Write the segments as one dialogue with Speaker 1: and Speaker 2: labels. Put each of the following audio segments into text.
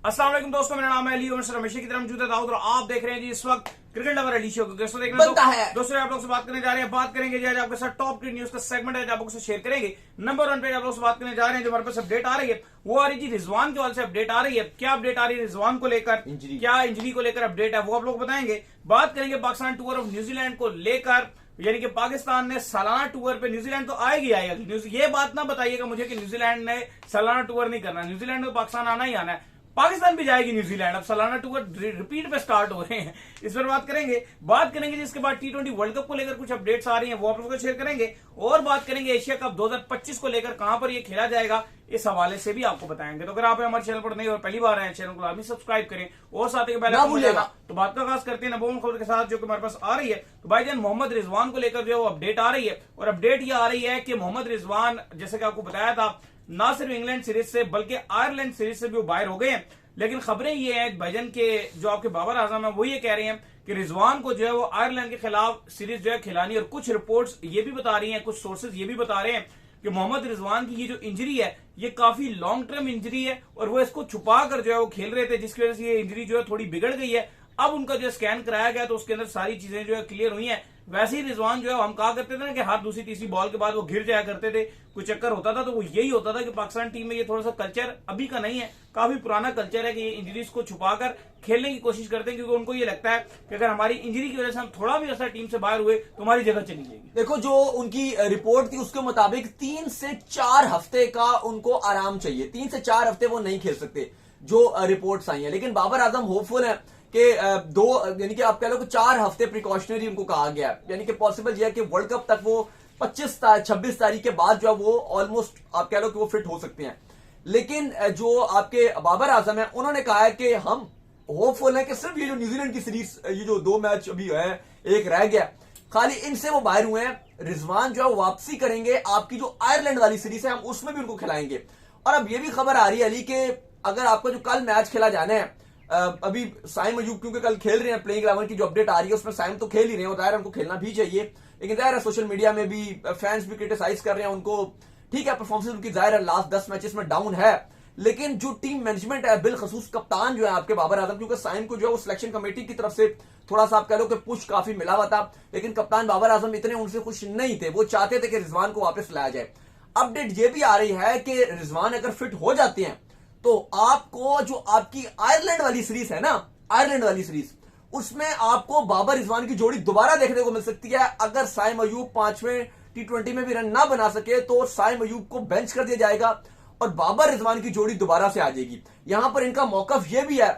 Speaker 1: अस्सलाम वालेकुम दोस्तों, मेरा नाम है अली और रमेश की तरह मौजूद है दाऊद और आप देख रहे हैं जी इस वक्त क्रिकेट लवर अली शो को। दोस्तों देख रहे हैं दोस्तों आप लोग से बात करने जा रहे हैं, बात करेंगे जी आज आपके साथ टॉप क्रिकेट न्यूज का सेगमेंट है, आप लोग से शेयर करेंगे। नंबर 1 पे आप लोग से बात करने जा रहे हैं, जो हमारे पास अपडेट आ रही है वो आ रही जी रिजवान के हवाले से अपडेट आ रही है। क्या अपडेट आ रही है रिजवान को लेकर, क्या इंजरी को लेकर अपडेट है वो आप लोग बताएंगे। बात करेंगे पाकिस्तान टूर ऑफ न्यूजीलैंड को लेकर, यानी कि पाकिस्तान ने सालाना टूर पे न्यूजीलैंड तो आएगी आएगा। ये बात ना बताइएगा मुझे कि न्यूजीलैंड ने सालाना टूर नहीं करना, न्यूजीलैंड में पाकिस्तान आना ही आना है, पाकिस्तान भी जाएगी न्यूजीलैंड। अब सालाना टूर रिपीट पे स्टार्ट हो रहे हैं, इस पर बात करेंगे जिसके बाद T20 वर्ल्ड कप को लेकर कुछ अपडेट्स आ रही हैं वो आप लोगों को शेयर करेंगे, और बात करेंगे एशिया कप 2025 को लेकर कहां पर ये खेला जाएगा इस हवाले से भी आपको बताएंगे। तो अगर आप हमारे चैनल पर नहीं और पहली बार आए चैनल को लाजमी सब्सक्राइब करें और साथ ही पहले भूलिएगा। तो बात का आगाज करते हैं नंबर 1 खबर के साथ जो कि हमारे पास आ रही है। तो भाईजान मोहम्मद रिजवान को लेकर जो अपडेट आ रही है, और अपडेट ये आ रही है कि मोहम्मद रिजवान जैसे कि आपको बताया था ना सिर्फ इंग्लैंड सीरीज से बल्कि आयरलैंड सीरीज से भी वो बाहर हो गए हैं। लेकिन खबरें ये हैं भाईजान के जो आपके बाबर आजम है वो ये कह रहे हैं कि रिजवान को जो है वो आयरलैंड के खिलाफ सीरीज जो है खिलानी, और कुछ रिपोर्ट्स ये भी बता रही हैं, कुछ सोर्सेज ये भी बता रहे हैं कि मोहम्मद रिजवान की ये जो इंजरी है ये काफी लॉन्ग टर्म इंजरी है और वो इसको छुपा कर जो है वो खेल रहे थे, जिसकी वजह से ये इंजरी जो है थोड़ी बिगड़ गई है। अब उनका जो स्कैन कराया गया तो उसके अंदर सारी चीजें जो है क्लियर हुई हैं। वैसे ही रिजवान जो है हम कहा करते थे ना कि हर दूसरी तीसरी बॉल के बाद वो गिर जाया करते थे, कोई चक्कर होता था, तो वो यही होता था कि पाकिस्तान टीम में ये थोड़ा सा कल्चर अभी का नहीं है, काफी पुराना कल्चर है कि ये इंजरीज को छुपाकर खेलने की कोशिश करते हैं, क्योंकि उनको ये लगता है कि अगर हमारी इंजरी की वजह से हम थोड़ा भी ऐसा टीम से बाहर हुए तो हमारी जगह चली जाएगी।
Speaker 2: देखो जो उनकी रिपोर्ट थी उसके मुताबिक 3 से 4 हफ्ते का उनको आराम चाहिए, 3 से 4 हफ्ते वो नहीं खेल सकते जो रिपोर्ट्स आई हैं। लेकिन बाबर आजम होपफुल है कि यानी कि आप कह लो कि 4 हफ्ते प्रिकॉशनरी उनको कहा गया है, यानी कि पॉसिबल यह है कि वर्ल्ड कप तक वो 26 तारीख के बाद जो है वो ऑलमोस्ट आप कह लो कि वो फिट हो सकते हैं। लेकिन जो आपके बाबर आजम है उन्होंने कहा है कि हम होपफुल है कि सिर्फ ये जो न्यूजीलैंड की सीरीज, ये जो 2 मैच अभी है, एक रह गया, खाली इनसे वो बाहर हुए हैं। रिजवान जो है वापसी करेंगे, आपकी जो आयरलैंड वाली सीरीज है हम उसमें भी उनको खिलाएंगे। और अब ये भी खबर आ रही है अली के अगर आपका जो कल मैच खेला जाना है, अभी साइम अयूब क्योंकि कल खेल रहे हैं, प्लेइंग 11 की जो अपडेट आ रही है उसमें साइम तो खेल ही रहे हैं, जाहिर है उनको खेलना भी चाहिए, लेकिन जाहिर है सोशल मीडिया में भी फैंस भी क्रिटिसाइज कर रहे हैं उनको। ठीक है, परफॉर्मेंस उनकी जाहिर है लास्ट 10 मैचेस में डाउन है, लेकिन जो टीम मैनेजमेंट है, बिलखसूस कप्तान जो है आपके बाबर आजम, क्योंकि साइम को जो है वो सिलेक्शन कमेटी की तरफ से थोड़ा सा आप कह लो कि पुश काफी मिला हुआ था, लेकिन कप्तान बाबर आजम इतने उनसे खुश नहीं थे, वो चाहते थे कि रिजवान को वापस लाया जाए। अपडेट ये भी आ रही है कि रिजवान अगर फिट हो जाते हैं तो आपको जो आपकी आयरलैंड वाली सीरीज है ना, आयरलैंड वाली सीरीज, उसमें आपको बाबर रिजवान की जोड़ी दोबारा देखने को मिल सकती है। अगर साइम अयूब 5वें T20 में भी रन ना बना सके तो साइम अयूब को बेंच कर दिया जाएगा और बाबर रिजवान की जोड़ी दोबारा से आ जाएगी। यहां पर इनका मौकफ यह भी है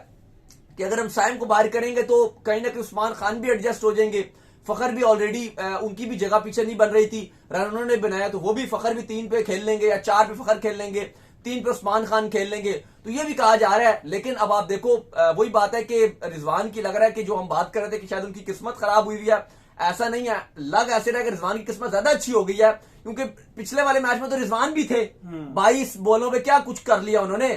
Speaker 2: कि अगर हम साइम को बाहर करेंगे तो कहीं ना कहीं उस्मान खान भी एडजस्ट हो जाएंगे, फखर भी ऑलरेडी उनकी भी जगह पीछे नहीं बन रही थी, रन उन्होंने बनाया तो वो भी फखर भी 3 पे खेल लेंगे या 4 पे फखर खेल लेंगे, 3 पे उस्मान खान खेल लेंगे, तो ये भी कहा जा रहा है। लेकिन अब आप देखो वही बात है कि रिजवान की लग रहा है कि जो हम बात कर रहे थे कि शायद उनकी किस्मत खराब हुई है, ऐसा नहीं है, लग ऐसे रहा है कि रिजवान की किस्मत ज्यादा अच्छी हो गई है, क्योंकि पिछले वाले मैच में तो रिजवान भी थे, 22 बॉलों में क्या कुछ कर लिया उन्होंने,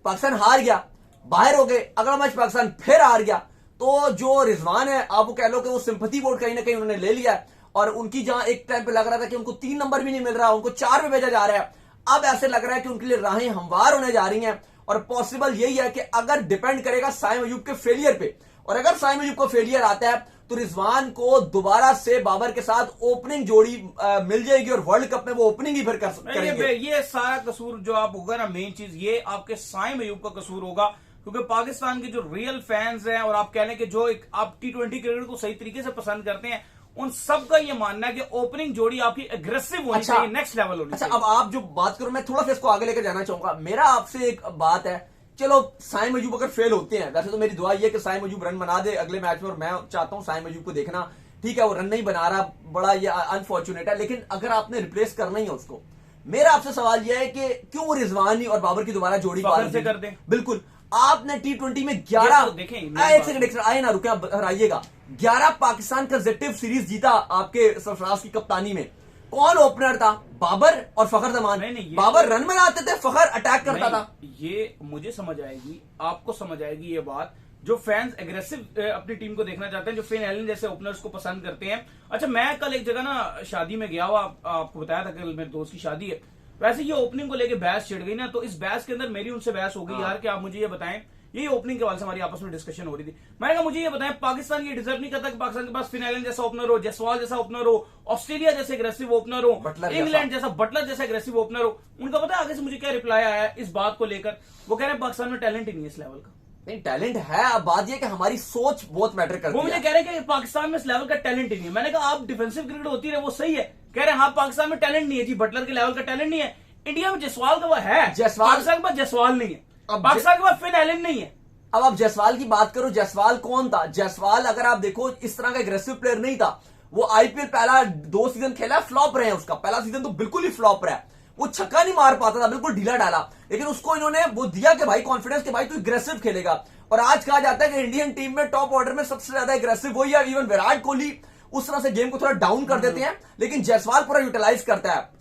Speaker 2: पाकिस्तान हार गया, बाहर हो गए, अगला मैच पाकिस्तान फिर हार गया। तो जो रिजवान है आप वो कह लो कि वो सिंपैथी वोट कहीं ना कहीं उन्होंने ले लिया, और उनकी जहां एक टाइम पे लग रहा था कि उनको 3 नंबर भी नहीं मिल रहा, उनको 4 पे भेजा जा रहा है, अब ऐसे लग रहा है कि उनके लिए राहें हमवार होने जा रही हैं। और पॉसिबल यही है कि अगर डिपेंड करेगा साइम अयूब के फेलियर पे, और अगर साइम अयूब को फेलियर आता है तो रिजवान को दोबारा से बाबर के साथ ओपनिंग जोड़ी मिल जाएगी और वर्ल्ड कप में वो ओपनिंग ही फिर करेंगे।
Speaker 1: ये सारा कसूर जो आप होगा ना, मेन चीज ये आपके साइम अयूब का कसूर होगा, क्योंकि पाकिस्तान के जो रियल फैंस हैं और आप कह लें कि जो एक आप T20 क्रिकेट को सही तरीके से पसंद करते हैं, उन सबका ये मानना है कि ओपनिंग जोड़ी आपकी एग्रेसिव होनी चाहिए, नेक्स्ट लेवल होनी चाहिए।
Speaker 2: अब आप जो बात करो, मैं थोड़ा सा इसको आगे लेकर जाना चाहूंगा। मेरा आपसे एक बात है, चलो साइम अयूब अगर फेल होते हैं, वैसे तो मेरी दुआ ये कि साइम अयूब रन बना दे अगले मैच में, और मैं चाहता हूं साइम अयूब को देखना, ठीक है वो रन नहीं बना रहा, बड़ा ये अनफॉर्चुनेट है, लेकिन अगर आपने रिप्लेस करना ही है उसको, मेरा आपसे सवाल यह है कि क्यों रिजवानी और बाबर की दोबारा जोड़ी
Speaker 1: से कर दें।
Speaker 2: बिल्कुल, आपने T20 में 11
Speaker 1: देखें,
Speaker 2: एक सेकंड आए ना रुके, आइएगा, 11 पाकिस्तान कंसेक्यूटिव सीरीज जीता आपके सरफराज की कप्तानी में। कौन ओपनर था? बाबर और फखर जमान। बाबर रन बनाते थे, फखर अटैक करता था।
Speaker 1: ये मुझे समझ आएगी, आपको समझ आएगी ये बात, जो फैंस एग्रेसिव अपनी टीम को देखना चाहते हैं, जो फिन एलन जैसे ओपनर्स को पसंद करते हैं। अच्छा, मैं कल एक जगह ना शादी में गया हुआ, आपको बताया था कल मेरे दोस्त की शादी है, वैसे ये ओपनिंग को लेके बहस छिड़ गई ना, तो इस बहस के अंदर मेरी उनसे बहस हो गई यार कि आप मुझे ये बताएं यही ओपनिंग के वाले से हमारी आपस में डिस्कशन हो रही थी। मैंने कहा मुझे ये बताएं, पाकिस्तान ये डिजर्व नहीं करता कि पाकिस्तान के पास फिन आइलैंड जैसा ओपनर हो, जयसवाल जैसा ओपनर हो, ऑस्ट्रेलिया जैसे एग्रेसिव ओपनर हो, इंग्लैंड जैसा, बटलर जैसा एग्रेसिव ओपनर हो। उनका पता है आगे से मुझे क्या रिप्लाई आया है इस बात को लेकर? वो कह रहे हैं पाकिस्तान में टैलेंट ही नहीं है इस लेवल का।
Speaker 2: नहीं, टैलेंट है, अब बात ये कि हमारी सोच बहुत मैटर करती है।
Speaker 1: वो मुझे कह रहे हैं कि पाकिस्तान में इस लेवल का टैलेंट ही नहीं है। मैंने कहा आप डिफेंसिव क्रिकेट होती रहे, वो सही है। कह रहे हैं हाँ पाकिस्तान में टैलेंट नहीं है जी, बटलर के लेवल का टैलेंट नहीं है। इंडिया में जयसवाल का वो है, पाकिस्तान के पास जयसवाल नहीं है, पाकिस्तान के पास फिन आइलैंड नहीं है।
Speaker 2: अब आप जायसवाल की बात करो, जायसवाल कौन था? जायसवाल अगर आप देखो इस तरह का एग्रेसिव प्लेयर नहीं था। वो आईपीएल पहला 2 सीजन खेला, फ्लॉप रहे हैं। उसका पहला सीजन तो बिल्कुल ही फ्लॉप रहा है, वो छक्का नहीं मार पाता था, बिल्कुल ढीला डाला। लेकिन उसको इन्होंने वो दिया कि भाई कॉन्फिडेंस के भाई तू एग्रेसिव खेलेगा। और आज कहा जाता है कि इंडियन टीम में टॉप ऑर्डर में सबसे ज्यादा एग्रेसिव वही है। इवन विराट कोहली उस तरह से गेम को थोड़ा डाउन कर देते हैं, लेकिन जायसवाल पूरा यूटिलाइज करता है।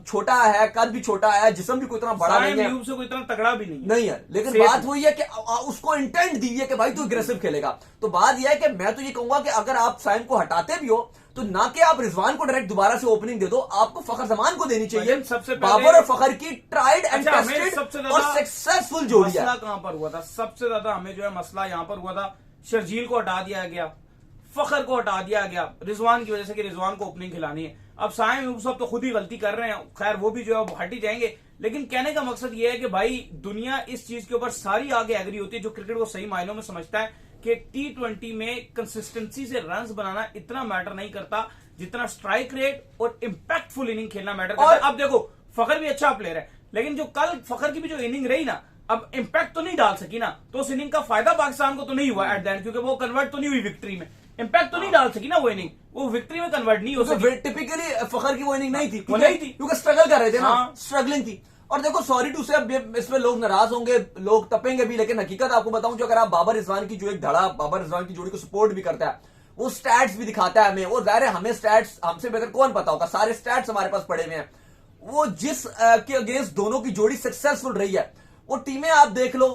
Speaker 2: छोटा है, कद भी छोटा है, जिस्म भी कोई इतना बड़ा नहीं है,
Speaker 1: से कोई इतना तगड़ा भी नहीं
Speaker 2: है। लेकिन बात वही है कि उसको इंटेंट दी है कि भाई तू एग्रेसिव खेलेगा। तो बात यह है कि मैं तो ये कहूंगा कि अगर आप साइम को हटाते भी हो तो ना कि आप रिजवान को डायरेक्ट दोबारा से ओपनिंग दे दो, आपको फखर जमान को देनी चाहिए।
Speaker 1: सबसे
Speaker 2: बाबर और फखर की ट्राइड एंड टेस्टेड और सक्सेसफुल जोड़ी है।
Speaker 1: मसला कहां पर हुआ था? सबसे ज्यादा हमें जो है मसला यहां पर हुआ था, शर्जील को हटा दिया गया, फखर को हटा दिया गया रिजवान की वजह से कि रिजवान को ओपनिंग खिलानी है। अब साइम यूसुफ तो खुद ही गलती कर रहे हैं, खैर वो भी जो है हट ही जाएंगे। लेकिन कहने का मकसद ये है कि भाई दुनिया इस चीज के ऊपर सारी आगे एग्री होती है जो क्रिकेट को सही मायनों में समझता है कि T20 में कंसिस्टेंसी से रन्स बनाना इतना मैटर नहीं करता जितना स्ट्राइक रेट और इम्पैक्टफुल इनिंग खेलना मैटर करता है। अब देखो फखर भी अच्छा प्लेयर है, लेकिन जो कल फखर की भी जो इनिंग रही ना, अब इम्पैक्ट तो नहीं डाल सकी ना, तो उस इनिंग का फायदा पाकिस्तान को तो नहीं हुआ एट द एंड, क्योंकि वो कन्वर्ट तो नहीं हुई विक्ट्री में। इम्पैक्ट तो नहीं डाल सकी ना वो इनिंग, वो विक्ट्री में कन्वर्ट नहीं हो सकी।
Speaker 2: टिपिकली फखर की वो इनिंग नहीं थी,
Speaker 1: वो नहीं थी
Speaker 2: क्योंकि स्ट्रगल कर रहे थे ना, स्ट्रगलिंग थी। और देखो सॉरी टू से, अब इसमें लोग नाराज होंगे, लोग तपेंगे भी, लेकिन हकीकत आपको बताऊं जो अगर आप बाबर रिजवान की जो एक धड़ा बाबर रिजवान की जोड़ी को सपोर्ट भी करता है, वो स्टैट्स भी दिखाता है हमें। वो जाहिर है हमें स्टैट्स हमसे बेहतर कौन पता होगा, सारे स्टैट्स हमारे पास पड़े हुए हैं। वो जिस के अगेंस्ट दोनों की जोड़ी सक्सेसफुल रही है, वो टीमें आप देख लो,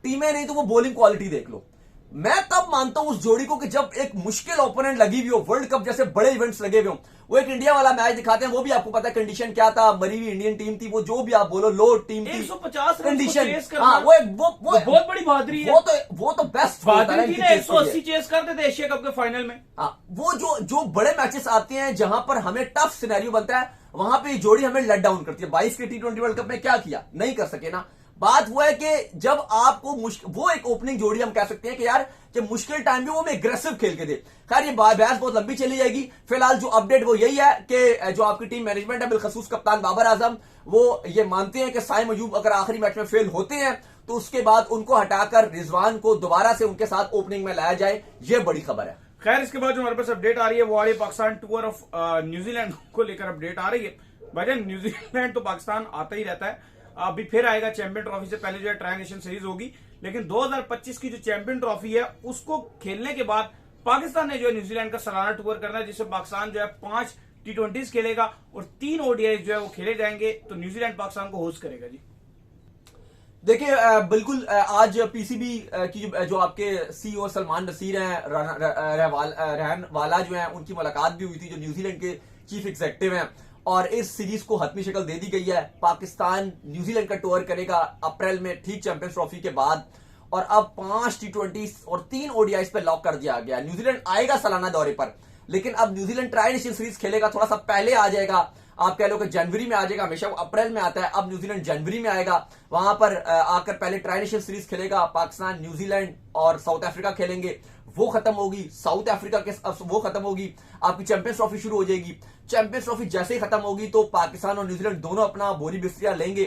Speaker 2: टीमें नहीं तो वो बॉलिंग क्वालिटी देख लो। मैं तब मानता हूं उस जोड़ी को कि जब एक मुश्किल ओपोनेंट लगी हुई हो, वर्ल्ड कप जैसे बड़े इवेंट्स लगे हुए हो, वो एक इंडिया वाला मैच दिखाते हैं, वो भी आपको पता है कंडीशन क्या था, मरी हुई इंडियन टीम थी, वो जो भी आप बोलो लो टीम थी,
Speaker 1: 150
Speaker 2: कंडीशन, हाँ वो
Speaker 1: बहुत बड़ी बहादुरी है।
Speaker 2: वो तो बेस्ट
Speaker 1: बहादुरी थी ना, 180 चेस करते थे एशिया कप के फाइनल में।
Speaker 2: हाँ, वो जो बड़े मैचेस आते हैं जहां पर हमें टफ सिनेरियो बनता है, वहां पे जोड़ी हमें लेट डाउन करती है। 22 के T20 वर्ल्ड कप में क्या किया, नहीं कर सके ना। बात वो है कि जब आपको वो एक ओपनिंग जोड़ी हम कह सकते हैं कि यार कि मुश्किल टाइम में वो हमें एग्रेसिव खेल के दे। खैर ये बहस बहुत लंबी चली जाएगी, फिलहाल जो अपडेट वो यही है कि जो आपकी टीम मैनेजमेंट है, बिलखसूस कप्तान बाबर आजम, वो ये मानते हैं कि साइम अयूब अगर आखिरी मैच में फेल होते हैं तो उसके बाद उनको हटाकर रिजवान को दोबारा से उनके साथ ओपनिंग में लाया जाए। ये बड़ी खबर है।
Speaker 1: खैर इसके बाद जो हमारे पास अपडेट आ रही है वो आ रही है पाकिस्तान टूर ऑफ न्यूजीलैंड को लेकर अपडेट आ रही है। भाईजान न्यूजीलैंड तो पाकिस्तान आता ही रहता है, अभी फिर आएगा चैंपियन ट्रॉफी से पहले जो है ट्राई नेशन सीरीज होगी, लेकिन 2025 की जो चैंपियन ट्रॉफी है उसको खेलने के बाद पाकिस्तान ने जो है न्यूजीलैंड का सालाना टूर करना है, जिससे पाकिस्तान जो है 5 T20s खेलेगा और 3 ODIs जो है वो खेले जाएंगे, तो न्यूजीलैंड पाकिस्तान को होस्ट करेगा जी।
Speaker 2: देखिए बिल्कुल आज पीसीबी की जो आपके CEO सलमान नसीर हैं, रहन वाला जो है, उनकी मुलाकात भी हुई थी, जो न्यूजीलैंड के चीफ एग्जीक्यूटिव हैं, और इस सीरीज को हतमी शक्ल दे दी गई है। पाकिस्तान न्यूजीलैंड का टूर करेगा अप्रैल में, ठीक चैंपियंस ट्रॉफी के बाद, और अब 5 T20s और 3 ODIs पे लॉक कर दिया गया। न्यूजीलैंड आएगा सालाना दौरे पर, लेकिन अब न्यूजीलैंड ट्राई नेशन सीरीज खेलेगा, थोड़ा सा पहले आ जाएगा। आप कह लो कि जनवरी में आ जाएगा, हमेशा वो अप्रैल में आता है, अब न्यूजीलैंड जनवरी में आएगा। वहां पर आकर पहले ट्राई नेशन सीरीज खेलेगा, पाकिस्तान न्यूजीलैंड और साउथ अफ्रीका खेलेंगे, वो खत्म होगी। साउथ अफ्रीका के वो खत्म होगी, आपकी चैंपियंस ट्रॉफी शुरू हो जाएगी। चैंपियंस ट्रॉफी जैसे ही खत्म होगी तो पाकिस्तान और न्यूजीलैंड दोनों अपना बोरी बिस्तरिया लेंगे,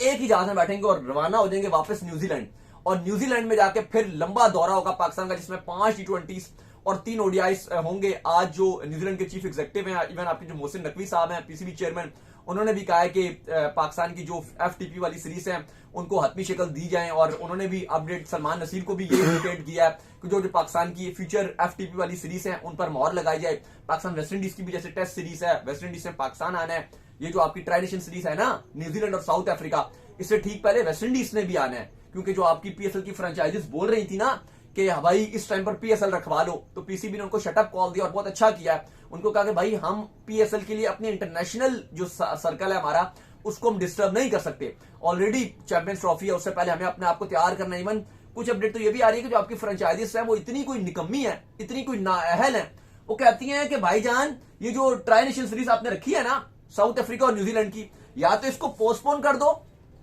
Speaker 2: एक ही जहाज में बैठेंगे और रवाना हो जाएंगे वापस न्यूजीलैंड। और न्यूजीलैंड में जाके फिर लंबा दौरा होगा पाकिस्तान का, जिसमें 5 T20s और 3 ODIs होंगे। आज जो न्यूजीलैंड के चीफ एग्जीक्यूटिव हैं, इवन आपके जो मोहसिन नकवी साहब हैं, पीसीबी चेयरमैन, उन्होंने भी कहा है कि पाकिस्तान की जो FTP वाली सीरीज है उनको हतमी शक्ल दी जाए। और उन्होंने भी अपडेट सलमान नसीर को भी ये इंडिकेट किया है कि जो पाकिस्तान की फ्यूचर FTP वाली सीरीज है उन पर मोहर लगाई जाए। पाकिस्तान वेस्ट इंडीज की भी जैसे टेस्ट सीरीज है, वेस्ट इंडीज से पाकिस्तान आना है। ये जो आपकी ट्राई नेशन सीरीज है ना, न्यूजीलैंड और साउथ अफ्रीका, इससे ठीक पहले वेस्ट इंडीज ने भी आना है, क्योंकि जो आपकी PSL की फ्रेंचाइजीज बोल रही थी ना कि भाई इस टाइम पर PSL रखवा लो, तो पीसीबी ने उनको शटअप कॉल दिया और बहुत अच्छा किया है। उनको कहा कि भाई हम PSL के लिए अपनी इंटरनेशनल जो सर्कल है हमारा, उसको हम डिस्टर्ब नहीं कर सकते। ऑलरेडी चैंपियंस ट्रॉफी है, उससे पहले हमें अपने आप को तैयार करना है। इवन कुछ अपडेट तो ये भी आ रही है कि जो आपकी फ्रेंचाइजीज है वो इतनी कोई निकम्मी है, इतनी कोई नाअहल है, वो कहती हैं कि भाईजान ये जो ट्राई नेशन सीरीज आपने रखी है ना साउथ अफ्रीका और न्यूजीलैंड की, या तो इसको पोस्टपोन कर दो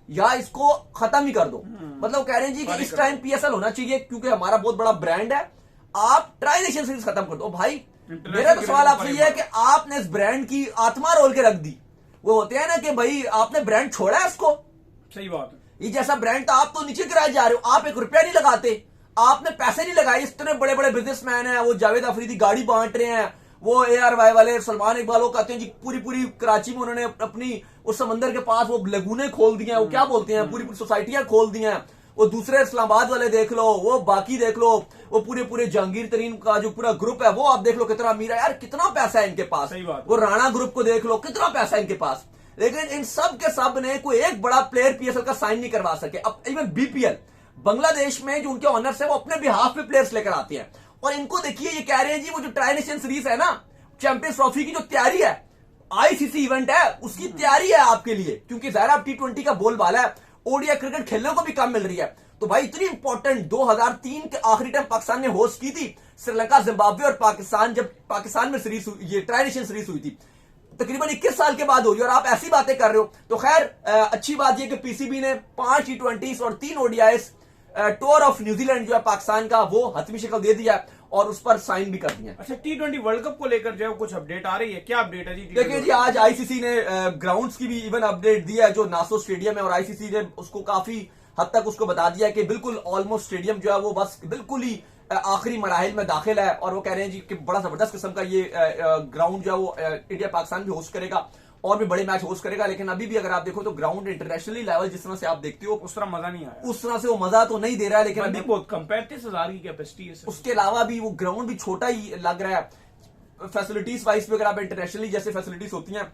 Speaker 2: या इसको खत्म ही कर दो। मतलब कह रहे हैं जी कि इस टाइम पीएसएल होना चाहिए क्योंकि हमारा बहुत बड़ा ब्रांड है, आप ट्राई नेशन सीरीज खत्म कर दो। भाई मेरा तो सवाल आपसे ये है कि आपने इस ब्रांड की आत्मा रोल के रख दी। वो होते हैं ना कि भाई आपने ब्रांड छोड़ा है इसको,
Speaker 1: सही बात है।
Speaker 2: ये जैसा ब्रांड था आप तो नीचे गिराए जा रहे हो, आप 1 रुपया नहीं लगाते, आपने पैसे नहीं लगाए। इतने बड़े बड़े बिजनेसमैन हैं, वो जावेद अफरीदी गाड़ी बांट रहे हैं, वो ARY वाले सलमान इकबाल वो कहते हैं जी पूरी कराची में उन्होंने अपनी उस समंदर के पास वो लगूने खोल दिए हैं, वो क्या बोलते हैं पूरी सोसाइटियां खोल दी हैं। वो दूसरे इस्लामाबाद वाले देख लो, वो बाकी देख लो, वो पूरे जहांगीर तरीन का जो पूरा ग्रुप है वो आप देख लो कितना अमीर है यार, कितना पैसा है इनके पास। वो राणा ग्रुप को देख लो कितना पैसा है इनके पास, लेकिन इन सब के सब ने कोई एक बड़ा प्लेयर पीएसएल का साइन नहीं करवा सके। अब इवन BPL बांग्लादेश में जो उनके ऑनर्स है वो अपने बिहाफ पे प्लेयर्स लेकर आते हैं, और इनको देखिए ये कह रहे हैं जी वो जो ट्राई नेशन सीरीज है ना चैंपियंस ट्रॉफी की जो तैयारी है, ICC इवेंट है उसकी तैयारी है आपके लिए, क्योंकि ज़ाहिर अब T20 का बोलबाला है, ODI क्रिकेट खेलने को भी कम मिल रही है। तो भाई इतनी इंपॉर्टेंट 2003 के आखिरी टाइम पाकिस्तान ने होस्ट की थी श्रीलंका, जिम्बाब्वे और पाकिस्तान, जब पाकिस्तान में सीरीज ये ट्राई नेशन सीरीज हुई थी तकरीबन 21 साल के बाद हो रही है, और आप ऐसी बातें कर रहे हो। तो खैर अच्छी बात यह कि PCB ने 5 T20s और 3 ODIs टूर ऑफ न्यूजीलैंड जो है पाकिस्तान का वो हतमी शक्ल दे दिया और उस पर साइन भी कर दिया।
Speaker 1: अच्छा T20 वर्ल्ड कप को लेकर जो है कुछ अपडेट आ रही है, क्या अपडेट है जी?
Speaker 2: देखिए जी आज ICC ने ग्राउंड्स की भी इवन अपडेट दिया है जो नासो स्टेडियम है, और ICC ने उसको काफी हद तक उसको बता दिया कि बिल्कुल ऑलमोस्ट स्टेडियम जो है वो बस बिल्कुल ही आखिरी मराहिल में दाखिल है, और वो कह रहे हैं जी कि बड़ा जबरदस्त किस्म का ये ग्राउंड जो है वो इंडिया पाकिस्तान भी होस्ट करेगा और भी बड़े मैच होस्ट करेगा। लेकिन अभी भी अगर आप देखो तो ग्राउंड इंटरनेशनली लेवल जिस तरह से आप देखते हो
Speaker 1: उस तरह मजा नहीं आया,
Speaker 2: उस तरह से वो मजा तो नहीं दे रहा है। लेकिन
Speaker 1: अभी बहुत कम 35,000 की कैपेसिटी है।
Speaker 2: उसके अलावा भी वो ग्राउंड भी छोटा ही लग रहा है। फैसिलिटीज वाइज पे अगर आप इंटरनेशनली जैसे फैसिलिटीज होती हैं,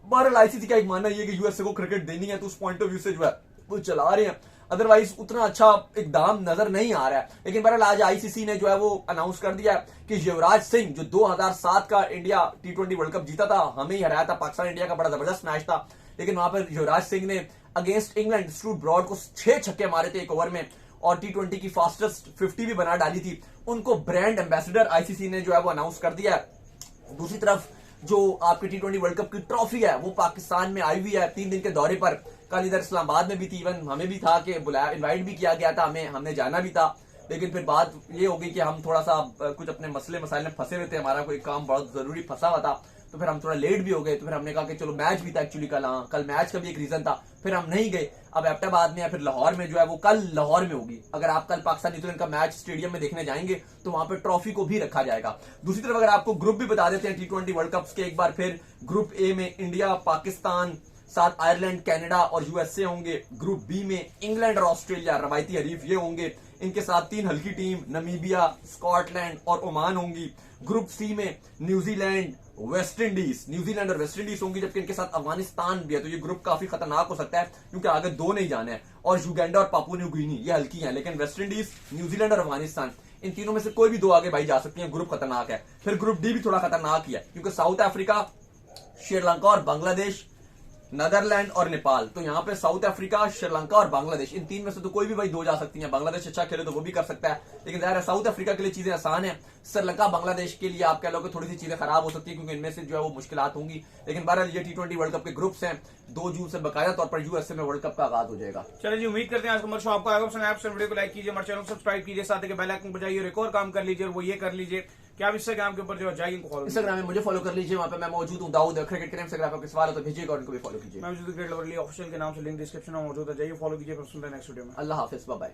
Speaker 2: बहरहाल ICC का एक मानना ये कि USA को क्रिकेट देनी है तो उस पॉइंट ऑफ व्यू से जो है वो चला रहे हैं, अदरवाइज उतना अच्छा इकदाम नजर नहीं आ रहा है। लेकिन बहरहाल आज ICC ने जो है वो अनाउंस कर दिया कि युवराज सिंह जो 2007 का इंडिया T20 वर्ल्ड कप जीता था, हमें ही हराया था, पाकिस्तान इंडिया का बड़ा जबरदस्त मैच था, लेकिन वहां पर युवराज सिंह ने अगेंस्ट इंग्लैंड स्टूट ब्रॉड को 6 छक्के मारे थे एक ओवर में और T20 की फास्टेस्ट 50 भी बना डाली थी। उनको ब्रांड एम्बेसडर ICC ने जो है वो अनाउंस कर दिया है। दूसरी तरफ जो आपके T20 वर्ल्ड कप की ट्रॉफी है वो पाकिस्तान में आई हुई है 3 दिन के दौरे पर। कल इधर इस्लामाबाद में भी थी, इवन हमें भी था कि बुलाया, इनवाइट भी किया गया था, हमने जाना भी था, लेकिन फिर बात ये हो गई कि हम थोड़ा सा कुछ अपने मसले मसाइल में फंसे हुए थे, हमारा कोई काम बहुत जरूरी फंसा हुआ था, तो फिर हम थोड़ा लेट भी हो गए। तो फिर हमने कहा कि चलो मैच भी था एक्चुअली कल, हाँ कल मैच का भी एक रीजन था, फिर हम नहीं गए। अब एबटाबाद में या फिर लाहौर में जो है वो कल लाहौर में होगी। अगर आप कल पाकिस्तान न्यूजीलैंड का मैच स्टेडियम में देखने जाएंगे तो वहां पर ट्रॉफी को भी रखा जाएगा। दूसरी तरफ अगर आपको ग्रुप भी बता देते हैं T20 वर्ल्ड कप के एक बार फिर, ग्रुप A में इंडिया, पाकिस्तान, साथ आयरलैंड, कनाडा और USA होंगे। ग्रुप B में इंग्लैंड और ऑस्ट्रेलिया रवायती हरीफ ये होंगे, इनके साथ 3 हल्की टीम नमीबिया, स्कॉटलैंड और ओमान होंगी। ग्रुप C में न्यूजीलैंड, वेस्ट इंडीज, न्यूजीलैंड और वेस्ट इंडीज होंगी, जबकि इनके साथ अफगानिस्तान भी है। तो ये ग्रुप काफी खतरनाक हो सकता है क्योंकि आगे 2 नहीं जाने हैं, और युगांडा और पापुआ न्यू गिनी ये हल्की हैं, लेकिन वेस्ट इंडीज, न्यूजीलैंड और अफगानिस्तान इन तीनों में से कोई भी 2 आगे भाई जा सकती हैं। ग्रुप खतरनाक है। फिर ग्रुप D भी थोड़ा खतरनाक ही है क्योंकि साउथ अफ्रीका, श्रीलंका और बांग्लादेश, नीदरलैंड और नेपाल। तो यहाँ पे साउथ अफ्रीका, श्रीलंका और बांग्लादेश इन 3 में से तो कोई भी भाई 2 जा सकती हैं। बांग्लादेश अच्छा खेले तो वो भी कर सकता है, लेकिन जाहिर है साउथ अफ्रीका के लिए चीजें आसान है। श्रीलंका, बांग्लादेश के लिए आप कह लो कि थोड़ी सी चीजें खराब हो सकती है क्योंकि इनमें से जो है वो मुश्किलात होंगी। लेकिन बहरहाल ये T20 वर्ल्ड कप के ग्रुप्स हैं। 2 जून से बाकायदा तौर पर USA में वर्ल्ड कप का आगाज हो जाएगा।
Speaker 1: चलिए जी, उम्मीद करते हैं आज का हमारा शो आपको आएगा पसंद। आप वीडियो को लाइक कीजिए, हमारे चैनल को सब्सक्राइब कीजिए, साथ ही बेल आइकन बजाइए और एक और काम कर लीजिए, और वो ये कर लीजिए कि आप इंस्टाग्राम के ऊपर जो जाइए फॉलो,
Speaker 2: इंस्टाग्राम में मुझे फॉलो कर लीजिए, वहां पे मैं मौजूद हूँ। दाऊद क्रिकेट के इंस्टाग्राम पर सवाल हो तो भेजिएगा और उनको भी फॉलो कीजिए।
Speaker 1: मैं क्रिकेट लवर ऑफिशियल के नाम से लिंक डिस्क्रिप्शन में मौजूद है, जाइए फॉलो कीजिए। फिर सुनते हैं नेक्स्ट वीडियो में।
Speaker 2: अल्लाह हाफिज, बाय बाय।